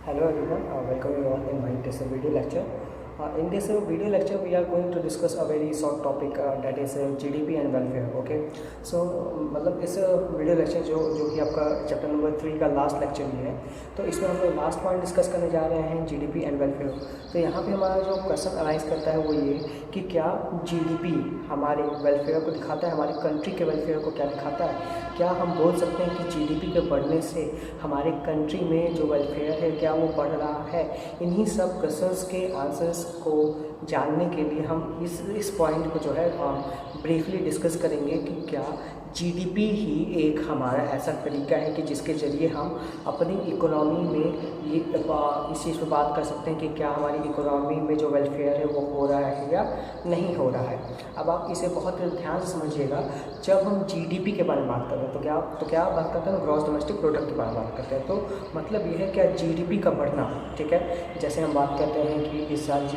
Hello everyone, welcome you all in my this video lecture. In this video lecture, we are going to discuss a very short topic that is GDP and welfare. Okay, so मतलब इस video lecture जो कि आपका chapter number 3 का last lecture भी है, तो इसमें हम लोग लास्ट पॉइंट डिस्कस करने जा रहे हैं GDP एंड वेलफेयर। तो यहाँ पे हमारा जो क्वेश्चन अराइज करता है वो ये कि क्या GDP हमारे वेलफेयर को दिखाता है, हमारी कंट्री के वेलफेयर को क्या दिखाता है? क्या हम बोल सकते हैं कि GDP के बढ़ने से हमारे कंट्री में जो वेलफेयर है क्या वो बढ़ रहा है? इन्हीं सब क्वेश्चंस के आंसर्स को जानने के लिए हम इस पॉइंट को जो है ब्रीफली डिस्कस करेंगे कि क्या GDP ही एक हमारा ऐसा तरीका है कि जिसके ज़रिए हम अपनी इकोनॉमी में ये इस चीज़ पर बात कर सकते हैं कि क्या हमारी इकोनॉमी में जो वेलफेयर है वो हो रहा है या नहीं हो रहा है। अब आप इसे बहुत ध्यान से समझिएगा। जब हम GDP के बारे में बात करते हैं तो क्या बात करते हैं? ग्रॉस डोमेस्टिक प्रोडक्ट के बारे में बात करते हैं। तो मतलब ये है क्या GDP का बढ़ना, ठीक है। जैसे हम बात करते हैं कि इस साल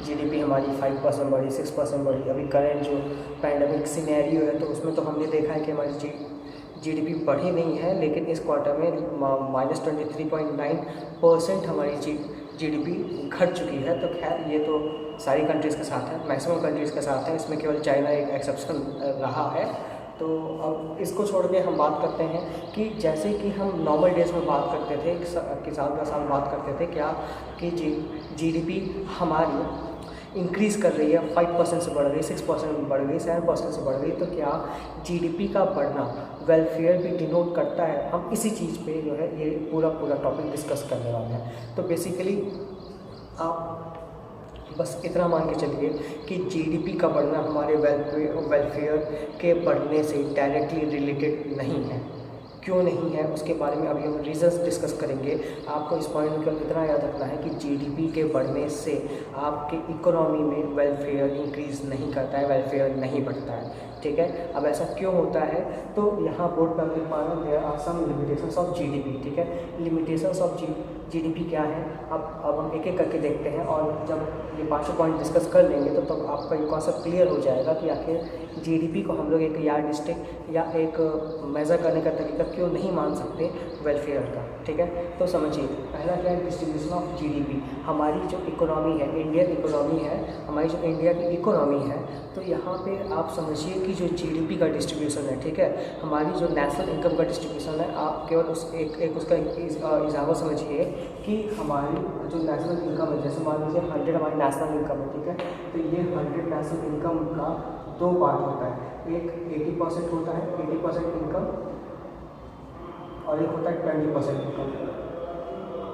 GDP हमारी 5% बढ़ी, 6% बढ़ी। अभी करंट जो पैंडमिक सिनेरियो है तो उसमें तो हमने देखा है कि हमारी GDP बढ़ी नहीं है, लेकिन इस क्वार्टर में -23.9% हमारी GDP घट चुकी है। तो खैर ये तो सारी कंट्रीज़ के साथ है, मैक्सिमम कंट्रीज़ के साथ है, इसमें केवल चाइना एक एक्सेप्शन रहा है। तो अब इसको छोड़ के हम बात करते हैं कि जैसे कि हम नॉर्मल डेज में बात करते थे कि साल का साल बात करते थे क्या कि GDP हमारी इंक्रीज़ कर रही है, 5% से बढ़ रही, 6% बढ़ गई, 7% से बढ़ गई। तो क्या GDP का बढ़ना वेलफेयर भी डिनोट करता है? हम इसी चीज़ पे जो है ये पूरा टॉपिक डिस्कस करने वाले हैं। तो बेसिकली आप बस इतना मान के चलिए कि GDP का बढ़ना हमारे वेलफेयर के बढ़ने से डायरेक्टली रिलेटेड नहीं है। क्यों नहीं है उसके बारे में अभी हम रीजंस डिस्कस करेंगे। आपको इस पॉइंट को इतना याद रखना है कि GDP के बढ़ने से आपके इकोनॉमी में वेलफेयर इंक्रीज़ नहीं करता है, वेलफेयर नहीं बढ़ता है, ठीक है। अब ऐसा क्यों होता है? तो यहाँ बोर्ड पर लिख पा रहे हैं there are some limitations of GDP, ठीक है। लिमिटेशंस ऑफ GDP क्या है? अब हम एक एक करके देखते हैं और जब ये पाँचों पॉइंट डिस्कस कर लेंगे तो तब आपका ये कॉन्सेप्ट क्लियर हो जाएगा कि आखिर GDP को हम लोग एक यार्डस्टिक या एक मेज़र करने का तरीका क्यों नहीं मान सकते वेलफेयर का, ठीक है। तो समझिए, पहला क्या है? Distribution of GDP। हमारी जो इकोनॉमी है, इंडियन इकोनॉमी है, हमारी जो इंडिया की इकोनॉमी है, तो यहाँ पे आप समझिए कि जो GDP का डिस्ट्रीब्यूशन है, ठीक है, हमारी जो नेशनल इनकम का डिस्ट्रीब्यूशन है, आप केवल उसका एग्जाम्पल समझिए कि हमारी जो नेशनल इनकम है, जैसे मान लीजिए 100 हमारी नेशनल इनकम है, ठीक है। तो ये 100 नेशनल इनकम का दो पार्ट होता है, एक 80% होता है 80% इनकम और एक होता है 20% इनकम।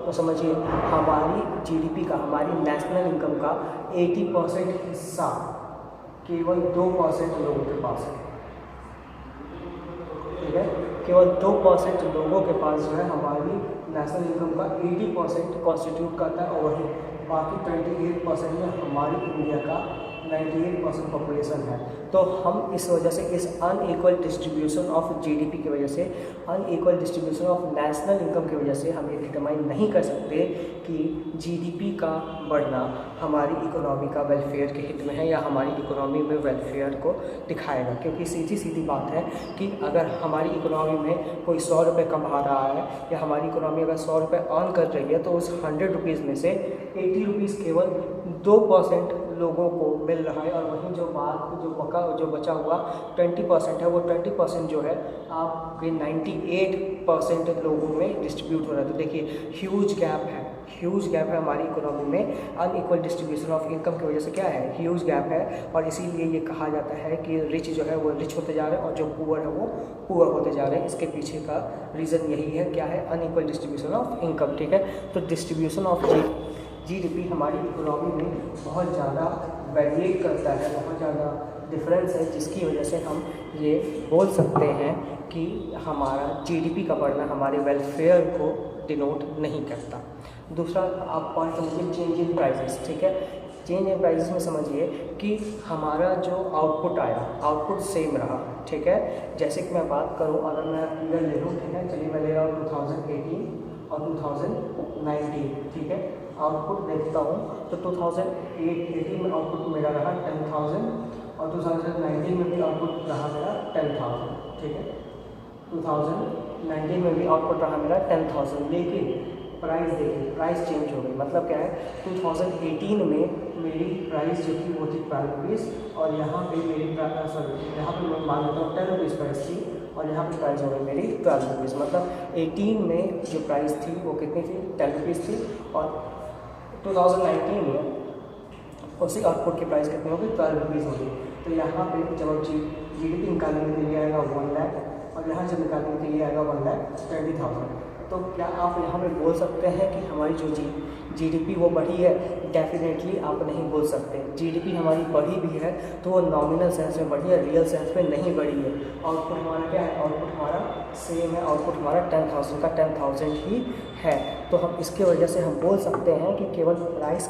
तो समझिए हमारी GDP का, हमारी नेशनल इनकम का 80% हिस्सा केवल 2% लोगों के पास है, ठीक है। केवल 2% लोगों के पास जो है हमारी नेशनल इनकम का 80% कॉन्स्टिट्यूट करता है, और वही बाकी 28% में हमारी इंडिया का 98% पॉपुलेशन है। तो हम इस वजह से इस अनइक्वल डिस्ट्रीब्यूशन ऑफ GDP की वजह से, unequal distribution of national income की वजह से हम ये डिटरमाइन नहीं कर सकते कि GDP का बढ़ना हमारी इकोनॉमी का वेलफेयर के हित में है या हमारी इकोनॉमी में वेलफेयर को दिखाएगा। क्योंकि सीधी बात है कि अगर हमारी इकोनॉमी में कोई 100 रुपये कमा रहा है या हमारी इकोनॉमी अगर 100 रुपये अर्न कर रही है, तो उस 100 रुपीज़ में से 80 रुपीज़ केवल 2% लोगों को मिल रहा है, और वहीं जो बचा हुआ 20% है, वो 20% जो है आपके 98% लोगों में डिस्ट्रीब्यूट हो रहा है। तो देखिए ह्यूज गैप है हमारी इकोनॉमी में। अनइक्वल डिस्ट्रीब्यूशन ऑफ इनकम की वजह से क्या है? ह्यूज गैप है, और इसीलिए ये कहा जाता है कि रिच जो है वो रिच होते जा रहे हैं और जो पुअर है वो पुअर होते जा रहे हैं। इसके पीछे का रीज़न यही है, क्या है? अनइक्वल डिस्ट्रीब्यूशन ऑफ इनकम, ठीक है। तो डिस्ट्रीब्यूशन ऑफ GDP हमारी इकोनॉमी में बहुत ज़्यादा वेरिएट करता है, बहुत ज़्यादा डिफरेंस है, जिसकी वजह से हम ये बोल सकते हैं कि हमारा GDP का बढ़ना हमारे वेलफेयर को डिनोट नहीं करता। दूसरा आप पॉइंट समझिए, चेंज इन प्राइसेस, ठीक है। चेंज इन प्राइसेस में समझिए कि हमारा जो आउटपुट आया, आउटपुट सेम रहा, ठीक है। जैसे कि मैं बात करूँ, अगर मैं फिगर ले लूँ, ठीक है, चलिए मैं ले रहा हूँ 2018 और 2019, ठीक है। आउटपुट देखता हूँ तो 2018 में आउटपुट मेरा रहा 10,000 और 2019 में भी आउटपुट रहा मेरा 10,000, ठीक है। 2019 में भी आउटपुट रहा मेरा 10,000, लेकिन प्राइस देखिए, प्राइस चेंज हो गई। मतलब क्या है, 2018 में मेरी प्राइस जो थी वो थी 12 रुपीज़, और यहाँ पे मेरी यहाँ पे मैं मान लेता हूँ 10 रुपीज़ प्राइस थी, और यहाँ पे प्राइस हो गई मेरी 12 रुपीज़। मतलब 18 में जो प्राइस थी वो कितनी थी, 10 रुपीज़ थी, और 2019 में उसी आउटपुट की प्राइस कितनी होगी, 12 रुपीज़ होगी। तो यहाँ पे जब आप GDP निकालने के लिए आएगा 1 लाख, और यहाँ जब निकालने के लिए आएगा 1,20,000। तो क्या आप यहाँ पे बोल सकते हैं कि हमारी जो GDP वो बढ़ी है? डेफिनेटली आप नहीं बोल सकते। GDP हमारी बढ़ी भी है तो वो नॉमिनल सेंस में बढ़ी है, रियल सेंस में नहीं बढ़ी है। आउटपुट हमारा क्या है, आउटपुट हमारा सेम है, आउटपुट हमारा 10,000 का 10,000 ही है। तो हम इसके वजह से हम बोल सकते हैं कि केवल प्राइस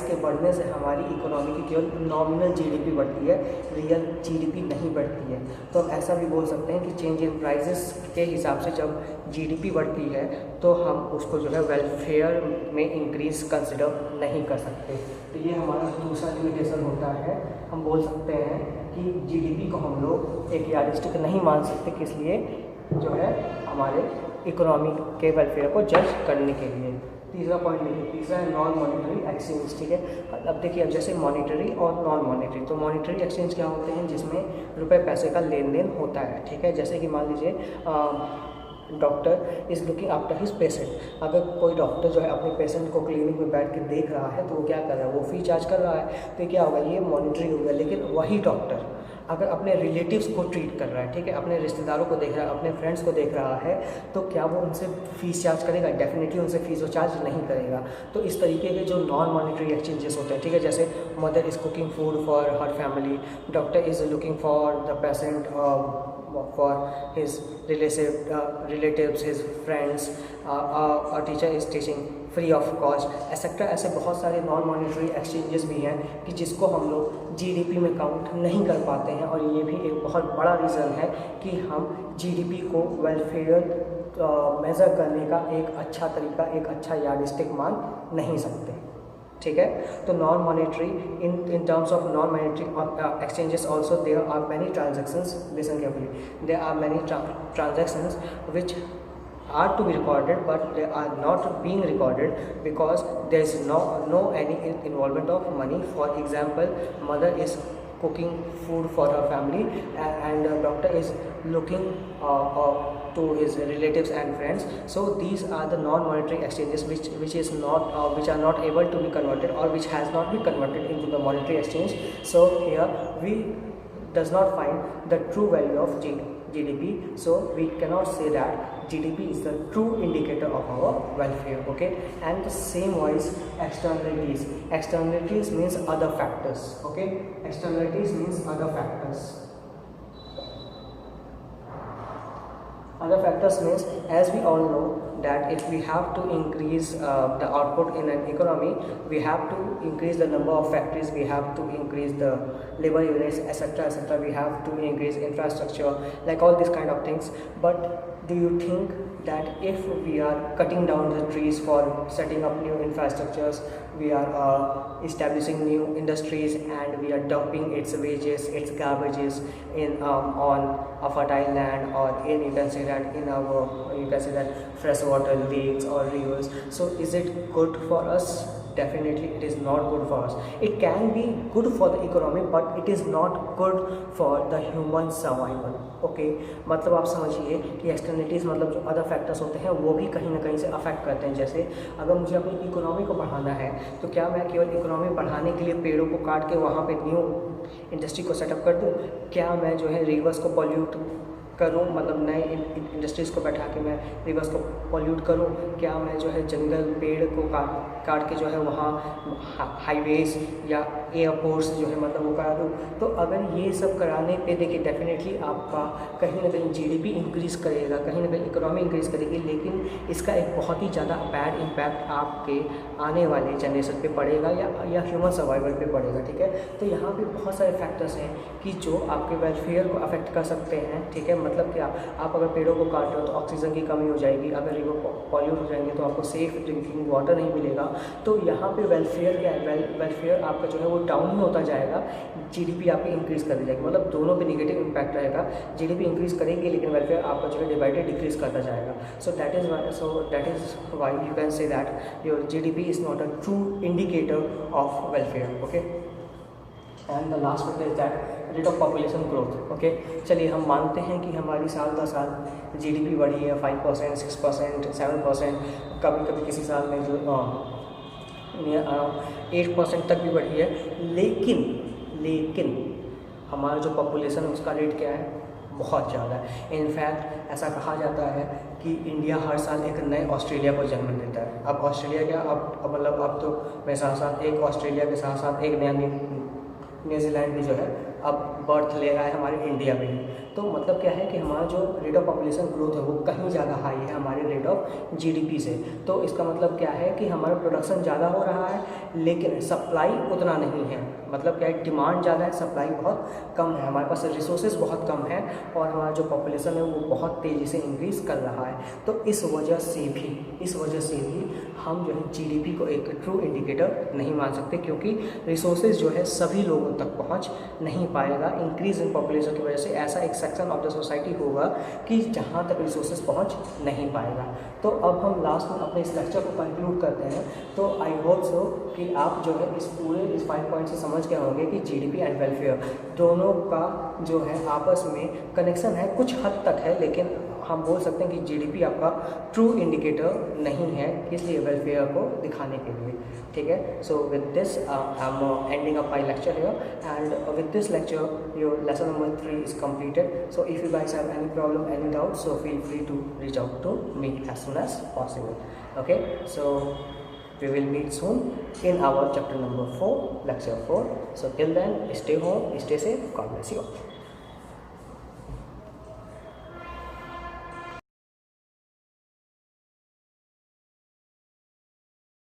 के बढ़ने से हमारी इकोनॉमी की केवल नॉमिनल GDP बढ़ती है, रियल GDP नहीं बढ़ती है। तो हम ऐसा भी बोल सकते हैं कि चेंज इन प्राइसेस के हिसाब से जब GDP बढ़ती है तो हम उसको जो है वेलफेयर में इंक्रीज़ कंसिडर नहीं कर सकते। तो ये हमारा दूसरा लिमिटेशन होता है। हम बोल सकते हैं कि GDP को हम लोग एक यार्डस्टिक नहीं मान सकते, किस लिए, जो है हमारे इकोनॉमी के वेलफेयर को जज करने के लिए। तीसरा पॉइंट देखिए, तीसरा है नॉन मॉनिटरी एक्सचेंज। ठीक है, अब देखिए, अब जैसे मॉनिटरी और नॉन मॉनिटरी, तो मॉनिटरी एक्सचेंज क्या होते हैं, जिसमें रुपए पैसे का लेन देन होता है। ठीक है, जैसे कि मान लीजिए doctor is looking after his patient. अगर कोई डॉक्टर जो है अपने पेशेंट को क्लिनिक में बैठ के देख रहा है तो वो क्या कर रहा है, वो फी चार्ज कर रहा है, तो क्या होगा, ये मॉनिटरी हो गया। लेकिन वही डॉक्टर अगर अपने रिलेटिव्स को ट्रीट कर रहा है, ठीक है, अपने रिश्तेदारों को देख रहा है, अपने फ्रेंड्स को देख रहा है, तो क्या वो उनसे फ़ीस चार्ज करेगा? डेफिनेटली उनसे फ़ीस वो चार्ज नहीं करेगा। तो इस तरीके के जो नॉन मॉनिटरी एक्सचेंजेस होते हैं, ठीक है, जैसे mother is cooking food for her family, doctor is looking for the patient for his relatives, his friends, a teacher is teaching free of cost etcetera. ऐसे बहुत सारे नॉन मॉनिटरी एक्सचेंजेस भी हैं कि जिसको हम लोग GDP में काउंट नहीं कर पाते हैं, और ये भी एक बहुत बड़ा रीज़न है कि हम GDP को वेलफेयर मेज़र करने का एक अच्छा तरीका, एक अच्छा यार्डस्टिक मान नहीं सकते। ठीक है, तो non monetary in terms of non monetary exchanges also there are many transactions, listen carefully, there are many transactions which are to be recorded but they are not being recorded because there is no any involvement of money. For example, mother is cooking food for her family and doctor is looking to his relatives and friends. So these are the non-monetary exchanges which are not able to be converted or which has not been converted into the monetary exchange. So here we does not find the true value of GDP. So we cannot say that GDP is the true indicator of our welfare. Okay, and the same wise externalities. Externalities means other factors. Okay, externalities means other factors. Other factors means, as we all know that if we have to increase the output in an economy, we have to increase the number of factories, we have to increase the labor units, etc., etc. We have to increase infrastructure, like all these kind of things. But do you think that if we are cutting down the trees for setting up new infrastructures, we are establishing new industries, and we are dumping its wages, its garbages in on a fertile land, or in you can say that freshwater lakes or rivers, so is it good for us? Definitely it is not good for us. It can be good for the economy but it is not good for the human survival. Okay, मतलब आप समझिए कि externalities मतलब जो other factors होते हैं वो भी कहीं ना कहीं से अफेक्ट करते हैं। जैसे अगर मुझे अपनी इकोनॉमी को बढ़ाना है तो क्या मैं केवल इकोनॉमी बढ़ाने के लिए पेड़ों को काट के वहाँ पे न्यू इंडस्ट्री को सेटअप कर दूँ? क्या मैं जो है रिवर्स को पॉल्यूट करूँ, मतलब नए इंडस्ट्रीज़ को बैठा के मैं रिवर्स को पॉल्यूट करूँ? क्या मैं जो है जंगल पेड़ को काट के जो है वहाँ हाईवेज़ या एयरपोर्ट्स जो है मतलब वो करा दूँ? तो अगर ये सब कराने पे देखिए डेफिनेटली आपका कहीं ना कहीं GDP इंक्रीज़ करेगा, कहीं ना कहीं इकोनॉमी इंक्रीज़ करेगी, लेकिन इसका एक बहुत ही ज़्यादा बैड इम्पैक्ट आपके आने वाले जनरेशन पे पड़ेगा या ह्यूमन सर्वाइवल पे पड़ेगा। ठीक है, तो यहाँ पे बहुत सारे फैक्टर्स हैं कि जो आपके वेलफेयर को अफेक्ट कर सकते हैं। ठीक है, मतलब क्या, आप अगर पेड़ों को काट रहे हो तो ऑक्सीजन की कमी हो जाएगी, अगर रिवर पॉल्यूट हो जाएंगे तो आपको सेफ ड्रिंकिंग वाटर नहीं मिलेगा। तो यहाँ पे वेलफेयर क्या है, वेलफेयर आपका जो है वो ग्रोथ डाउन ही होता जाएगा, जीडीपी आपकी इंक्रीज़ कर दी जाएगी, मतलब दोनों पे नेगेटिव इम्पैक्ट रहेगा। जीडीपी इंक्रीज़ करेगी लेकिन वेलफेयर आपका जो है डे बाई डे डिक्रीज़ करता जाएगा। So that is why you can say that your GDP is not a true indicator of welfare. Okay, and the last point is that rate of population growth. Okay, चलिए हम मानते हैं कि हमारी साल दर साल जीडीपी बढ़ी है 5%, 6%, 7%, कभी कभी किसी साल में जो 8% तक भी बढ़ी है, लेकिन हमारा जो पॉपुलेशन है उसका रेट क्या है, बहुत ज़्यादा है। इनफैक्ट ऐसा कहा जाता है कि इंडिया हर साल एक नए ऑस्ट्रेलिया को जन्म देता है। अब ऑस्ट्रेलिया क्या, अब मतलब अब तो मेरे साथ साथ एक ऑस्ट्रेलिया के साथ साथ एक नया न्यूजीलैंड भी जो है अब बर्थ ले रहा है हमारे इंडिया में ही। तो मतलब क्या है कि हमारा जो रेट ऑफ पॉपुलेशन ग्रोथ है वो कहीं ज़्यादा हाई है हमारे रेट ऑफ जीडीपी से। तो इसका मतलब क्या है कि हमारा प्रोडक्शन ज़्यादा हो रहा है लेकिन सप्लाई उतना नहीं है। मतलब क्या है, डिमांड ज़्यादा है, सप्लाई बहुत कम है, हमारे पास रिसोर्सेज बहुत कम है और हमारा जो पॉपुलेशन है वो बहुत तेज़ी से इंक्रीज़ कर रहा है। तो इस वजह से भी हम जो है जीडीपी को एक ट्रू इंडिकेटर नहीं मान सकते, क्योंकि रिसोर्सेज जो है सभी लोगों तक पहुंच नहीं पाएगा। इंक्रीज इन पॉपुलेशन की वजह से ऐसा एक सेक्शन ऑफ द सोसाइटी होगा कि जहां तक रिसोर्सेज पहुंच नहीं पाएगा। तो अब हम लास्ट में अपने इस लेक्चर को कंक्लूड करते हैं। तो आई होप सो कि आप जो है इस 5 पॉइंट से समझ गए होंगे कि जीडीपी एंड वेलफेयर दोनों का जो है आपस में कनेक्शन है, कुछ हद तक है, लेकिन हम बोल सकते हैं कि जीडीपी आपका ट्रू इंडिकेटर नहीं है, इसलिए वेलफेयर को दिखाने के लिए। ठीक है, so with this I am ending up my lecture here, and with this lecture your lesson number 3 is completed. So if you guys have any problem, any doubt, so feel free to reach out to me as soon as possible. Okay, so we will meet soon in our chapter number 4, lecture 4. So till then, stay home, stay safe, God bless you all.